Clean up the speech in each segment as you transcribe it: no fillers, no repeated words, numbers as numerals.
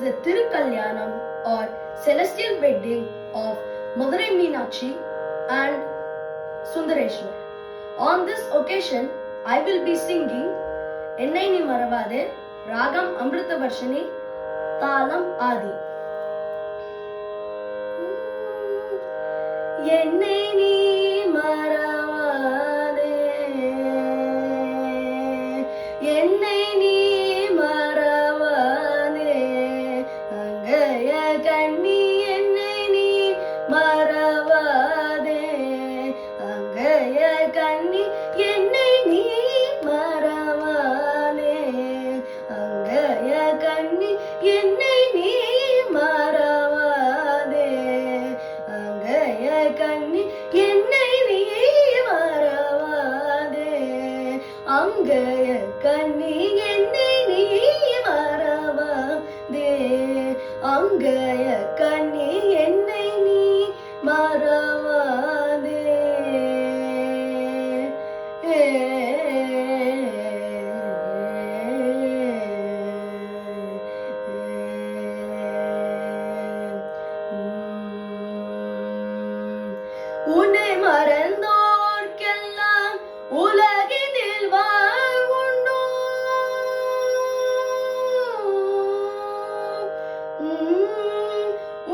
the Tirukalyanam or celestial wedding of Madurai Meenakshi and Sundareshwar. On this occasion, I will be singing Ennai Ni Maravade, Ragam Amrita Varshini, Talam Adi. Ennai Ni Maravade, Ennai Ni Maravade, Angaya Kanni Ennai Ni Maravade, Angaya Kanni Ennai Ni Maravade, Angaya Kanni Ennai Ni Maravade, Angaya Kanni Ennai Ni Maravade, Angaya Kanni Ennai Ni Maravade, Angaya Kanni Ennai Ni Maravade. உன்னை மறந்தோர்க்கெல்லாம் உலகினில் வாழ்வுண்டோ?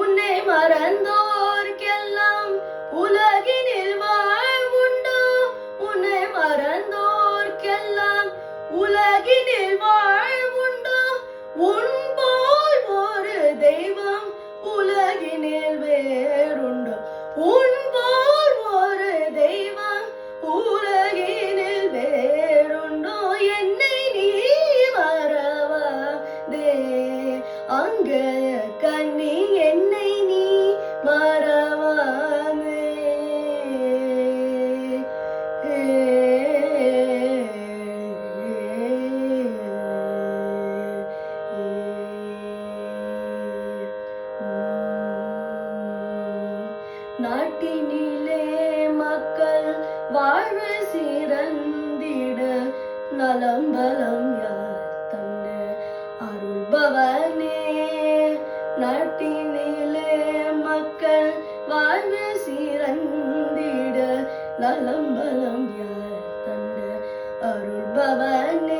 உன்னை மறந்தோர்க்கெல்லாம் உலகினில் வாழ்வுண்டோ? உன்னை மறந்தோர்க்கெல்லாம் உலகினில் வாழ்வுண்டோ? உன் போல் ஒரு தெய்வம் உலகினில் வேறுண்டோ? உன் போல் ஒரு தெய்வம் உலகினில் வேறுண்டோ? என்னை நீ மறவாதே, அங்கய கண்ணி என்னை நீ மறவாதே. நாட்டினிலே மக்கள் வாழ்வு சிறந்திட நலம்பலம் யார் தந்த அருள்பவனே? நாட்டினிலே மக்கள் வாழ்வு சிறந்திட நலம்பலம் யார் தந்த அருள்பவனே?